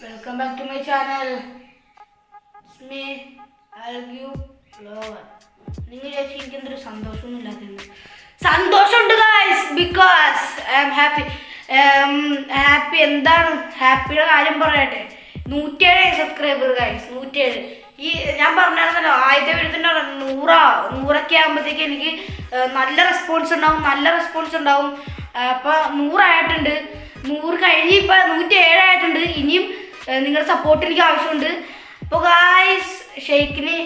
Welcome back to my channel. It's me, Algu Vlogger. നിങ്ങൾ എനിക്ക് എന്തൊരു സന്തോഷമൊന്നുമില്ലാത്തത് സന്തോഷമുണ്ട് guys because I am happy happy എന്താണ് ഹാപ്പിയുടെ കാര്യം പറയട്ടെ 107 സബ്സ്ക്രൈബർ ഗൈസ് 107 ഈ ഞാൻ പറഞ്ഞായിരുന്നല്ലോ ആദ്യത്തെ വീഴത്തിൻ്റെ 100 ആകുമ്പോഴത്തേക്ക് എനിക്ക് നല്ല റെസ്പോൺസ് ഉണ്ടാവും അപ്പോൾ 100 ആയിട്ടുണ്ട് 100 കഴിഞ്ഞ് ഇപ്പോൾ 107 ആയിട്ടുണ്ട് ഇനിയും നിങ്ങളുടെ സപ്പോർട്ട് എനിക്ക് ആവശ്യമുണ്ട് അപ്പോൾ ഗായ്സ് ഷെയ്ക്കിന്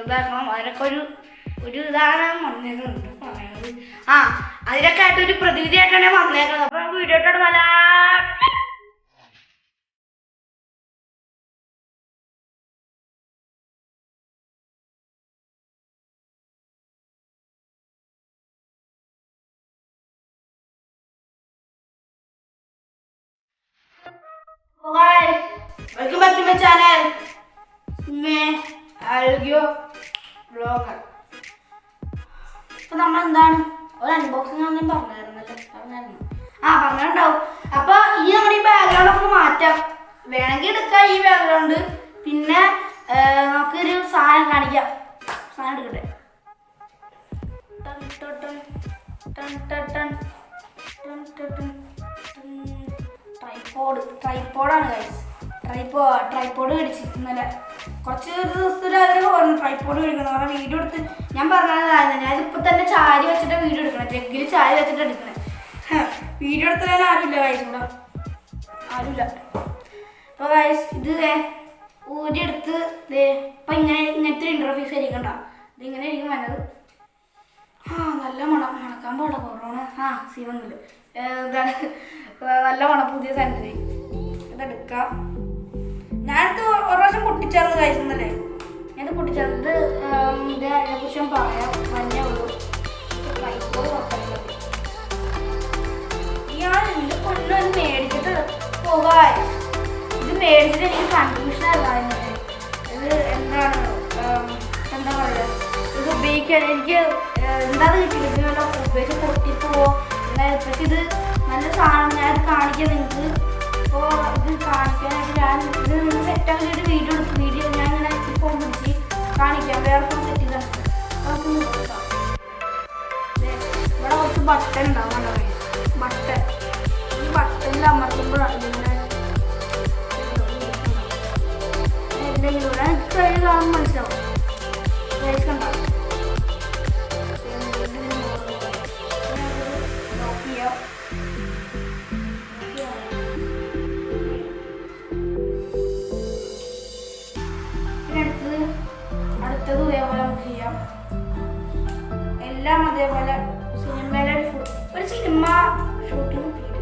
ഇതാക്കണം അതിനൊക്കെ ഒരു ഇതാണ് വന്നേക്കുന്നത് പറയുന്നത് അതിനൊക്കെ ആയിട്ട് ഒരു പ്രതിവിധിയായിട്ടാണ് ഞാൻ വന്നേക്കുന്നത് അപ്പോൾ നമുക്ക് വീഡിയോ ഇട്ടോട്ട് നല്ല welcome back to my channel Arogya vlogger. ഇപ്പൊ നമ്മൾ എന്താണ് ഒരു അൺബോക്സിംഗ് ആണെന്ന് പറഞ്ഞിട്ടുണ്ടാവും. അപ്പൊ ഈ നമ്മുടെ ഈ ബാക്ക്ഗ്രൗണ്ട് ഒക്കെ മാറ്റാം, വേണമെങ്കിൽ എടുക്കാം ഈ ബാക്ക്ഗ്രൗണ്ട്. പിന്നെ നമുക്കൊരു സാധനം കാണിക്കാം. സാധനം എടുക്കട്ടെ. ട്രൈപ്പോഡാണ് ഗൈസ്. ട്രൈപ്പോഡ് മേടിച്ചു ഇന്നലെ. കുറച്ച് ദിവസത്തിൽ ആഗ്രഹം പറഞ്ഞു ട്രൈപ്പോഡ് മേടിക്കണം. കാരണം വീഡിയോ എടുത്ത് ഞാൻ പറഞ്ഞതായിരുന്നു ഞാനിപ്പോൾ തന്നെ ചാരി വെച്ചിട്ട് വീഡിയോ എടുക്കണം. ജഗ്ഗിൽ ചാരി വെച്ചിട്ട് എടുക്കണേ. വീഡിയോ എടുത്താൽ ആരുമില്ല ഗൈസ്, ഇവിടെ ആരുമില്ല. അപ്പോൾ ഗൈസ് ഇത് ഊരിയെടുത്ത് ഇപ്പം ഇങ്ങനത്തെ ഇൻ്റർഫേസ് ആയിരിക്കണ്ട, ഇതിങ്ങനെ ആയിരിക്കും വന്നത്. നല്ല മണക്കാൻ പാടാ കൊറോണ സീനൊന്നുമില്ല. ഇതാണ് നല്ല മണം പുതിയ സാധനത്തിന്. ഇതെടുക്കാം. ഞാനിത് ഒരു പ്രാവശ്യം പൊട്ടിച്ചേർന്ന് കഴിക്കുന്നല്ലേ, ഞാനിത് പൊട്ടിച്ചേർന്നത് ഇതിനെക്കുറിച്ചും പറയാം. മഞ്ഞേ ഉള്ളൂ ഇയാൾ എൻ്റെ കൊല്ലം മേടിച്ചിട്ട് പോകാൻ. ഇത് മേടിച്ചിട്ട് എനിക്ക് കൺഫ്യൂഷൻ അല്ലായിരുന്നു. ഇത് എന്താ പറയുക, ഇത് ഉപയോഗിക്കാൻ എനിക്ക് എന്താണെന്ന് കിട്ടിയില്ല. ഉപയോഗിച്ച് പൊട്ടിപ്പോവോ പക്ഷെ ഇത് നല്ല സാധനം. ഞാൻ ഇത് കാണിക്കാം നിങ്ങൾക്ക്. അപ്പോൾ ഇത് കാണിക്കാനായിട്ട് ഞാൻ ഇത് നിങ്ങൾ സെറ്റാക്കിയിട്ട് വീഡിയോ ഞാൻ ഇങ്ങനെ ഫോൺ പിടിച്ച് കാണിക്കാം. വേറെ ഫോൺ സെറ്റ് ചെയ്ത് നമുക്ക് നോക്കാം. ഇവിടെ കുറച്ച് ബട്ടൺ ഉണ്ടാവും. ബട്ടൺ ഈ ബട്ടണിൽ അമർത്തുമ്പോഴാണ് ഇങ്ങനെ എന്തെങ്കിലും ഇവിടെ കഴിഞ്ഞ് കാണുമ്പോൾ മനസ്സിലാവും. ഉണ്ടാവും അടുത്തത് ഇതേപോലെ നമുക്ക് ചെയ്യാം. എല്ലാം അതേപോലെ സിനിമയിലെ ഒരു സിനിമ ഷൂട്ടിംഗ് ഫീൽ.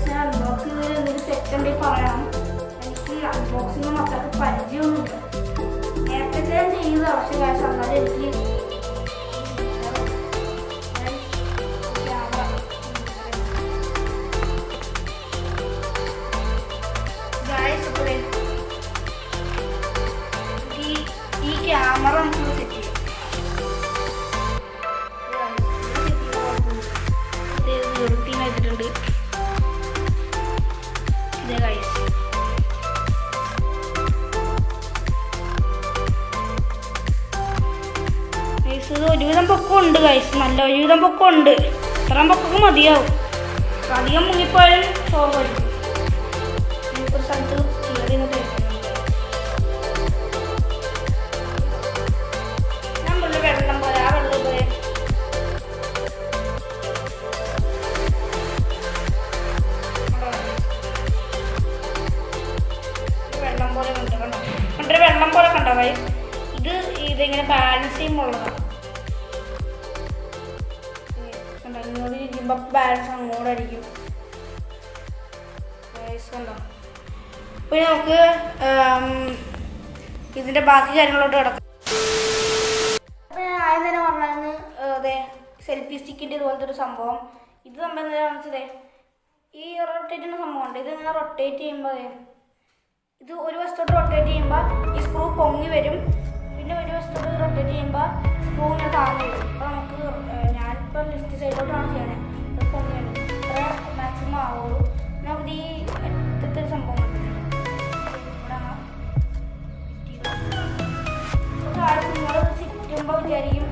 ഞാൻ അൺബോക്സിംഗ് എന്തൊരു തെറ്റുണ്ടെങ്കിൽ പറയണം. എനിക്ക് അൺബോക്സിംഗ് അത്രയ്ക്ക് പരിചയമൊന്നുമില്ല. നേരത്തെ ഞാൻ ചെയ്തതാണ്, പക്ഷേ കാശ് അല്ലാതെ എനിക്ക് ക്യാമറ നമുക്ക് സെറ്റ് ചെയ്യാം. വൃത്തി വെച്ചിട്ടുണ്ട്. ഇതേ ഗൈസ് ഇത് ഒരുവിധം പൊക്കം ഉണ്ട് ഗൈസ്, നല്ല ഒരുവിധം പൊക്കം ഉണ്ട്. ഇത്രയും പൊക്കൊക്കെ മതിയാവും. അധികം മുങ്ങിപ്പോയാലും ഷോക്കായിരിക്കും. നമുക്കൊരു സ്ഥലത്ത് കയറി വെള്ളം പോലെ കണ്ടോ ഗൈസ്. ഇതിങ്ങനെ ബാലൻസ് ചെയ്യുമ്പോഴാണ് ഇങ്ങോട്ട് ഇരിക്കുമ്പോൾ ബാലൻസ് അങ്ങോട്ടായിരിക്കും കണ്ടോ. അപ്പോൾ നമുക്ക് ഇതിൻ്റെ ബാക്കി കാര്യങ്ങളോട്ട് കിടക്കാം. അപ്പോൾ ഞാൻ ആദ്യം തന്നെ പറഞ്ഞായിരുന്നു അതെ സെൽഫി സ്റ്റിക്കിൻ്റെ ഇതുപോലത്തെ ഒരു സംഭവം. ഇത് സംഭവം എന്താണെന്ന് വെച്ചതേ ഈ റൊട്ടേറ്റ് ചെയ്യുന്ന സംഭവമുണ്ട്. ഇത് ഇങ്ങനെ റൊട്ടേറ്റ് ചെയ്യുമ്പോൾ ഇത് ഒരു വശത്തോട്ട് റൊട്ടേറ്റ് ചെയ്യുമ്പോൾ ഈ സ്ക്രൂ പൊങ്ങി വരും. പിന്നെ ഒരു വശത്തോട്ട് റൊട്ടേറ്റ് ചെയ്യുമ്പോൾ സ്ക്രൂ ഇങ്ങനെ താങ്ങി വരും. അപ്പോൾ നമുക്ക് ഞാനിപ്പോൾ ലെഫ്റ്റ് സൈഡിലോട്ടാണ് ചെയ്യണേ. ഇത് പൊങ്ങി വരും. ഇത്ര മാക്സിമം ആവുള്ളൂ. നമുക്ക് ഈ അറ്റത്തെ സംഭവം നിങ്ങൾ ചുറ്റുമ്പോൾ വിചാരിക്കും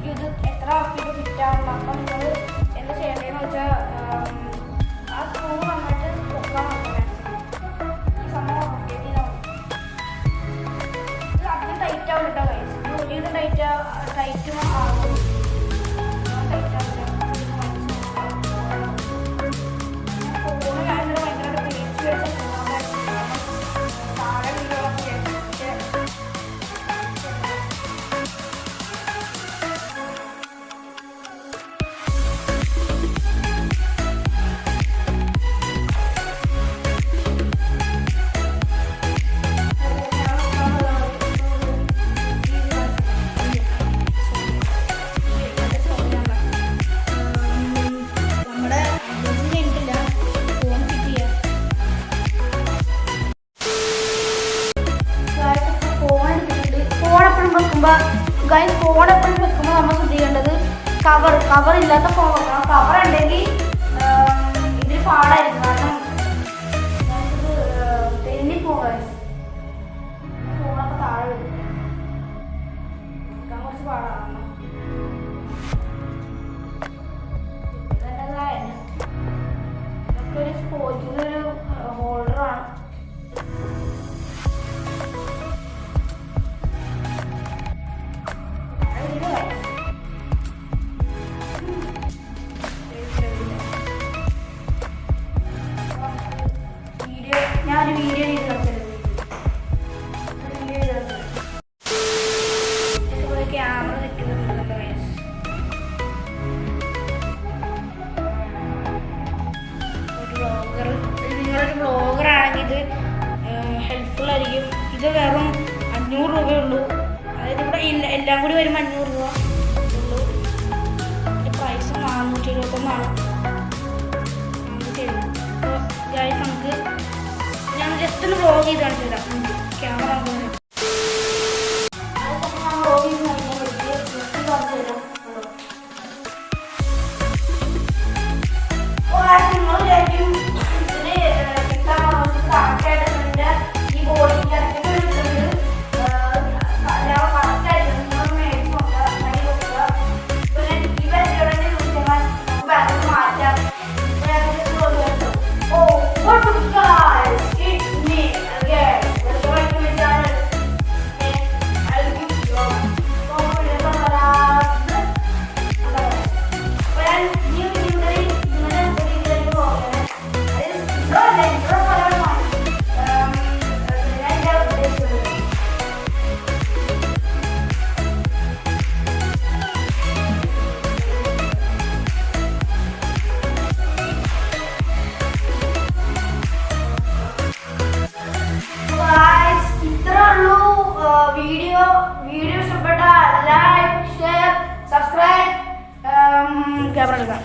ഇത് എത്ര ആക്കിയിട്ട് ഫിറ്റാണല്ലോ. അപ്പം നിങ്ങൾ എന്താ ചെയ്യേണ്ടതെന്ന് വെച്ചാൽ ആ സ്ക്രൂ നന്നായിട്ട് പൊക്കാൻ നോക്കാം. ഈ സംഭവം റൊട്ടേറ്റ് ചെയ്താൽ ഇത് അധികം ടൈറ്റ് ആവും കേട്ടോ ഗൈസ്. ഇത് ടൈറ്റും ആവും. ഫോണ് ഞാൻ ഇന്നലെ ഭയങ്കരമായിട്ട് പേടിച്ച് വെച്ച താഴെ ഫോൺ എപ്പോഴും വെക്കുമ്പോൾ നമ്മൾ ശ്രദ്ധിക്കേണ്ടത് കവർ ഇല്ലാത്ത ഫോൺ വെക്കണം. കവർ ഉണ്ടെങ്കിൽ ഇതിന് പാടായിരിക്കും. കാരണം നമുക്കിത് തെന്നിപ്പോകാൻ ഫോണൊക്കെ താഴെ വരും. വെക്കാൻ കുറച്ച് പാടാണ്. ഇതൊക്കെ ഒരു സ്പോർട്സിൻ്റെ ഒരു ഹോൾഡറാണ്. ഞാനൊരു വീഡിയോ ചെയ്ത് വെച്ചത് ക്യാമറ നിൽക്കുന്നുണ്ടല്ലോ. നിങ്ങളൊരു വ്ളോഗർ ആണെങ്കിൽ ഇത് ഹെൽപ്ഫുൾ ആയിരിക്കും. ഇത് വെറും 500 രൂപയേ ഉള്ളൂ. അതായത് ഇവിടെ എല്ലാം കൂടി വരുമ്പോൾ 500 രൂപ ഉള്ളൂ. പ്രൈസ് 421. അപ്പോൾ ഗൈസ് നമുക്ക് ഞാൻ ജസ്റ്റ് ഒന്ന് വ്ളോഗ് ചെയ്ത് കാണിച്ചു തരാം. ക്യാമറ വ്ളോഗ് ചെയ്ത് നിങ്ങൾ വിചാരിക്കും ഇതിന് കിട്ടാൻ കറക്റ്റായിട്ട് ഈ ബോഡി വീഡിയോ ഇഷ്ടപ്പെട്ട ലൈക്ക്, ഷെയർ, സബ്സ്ക്രൈബ്. ക്യാമറ എടുക്കാം.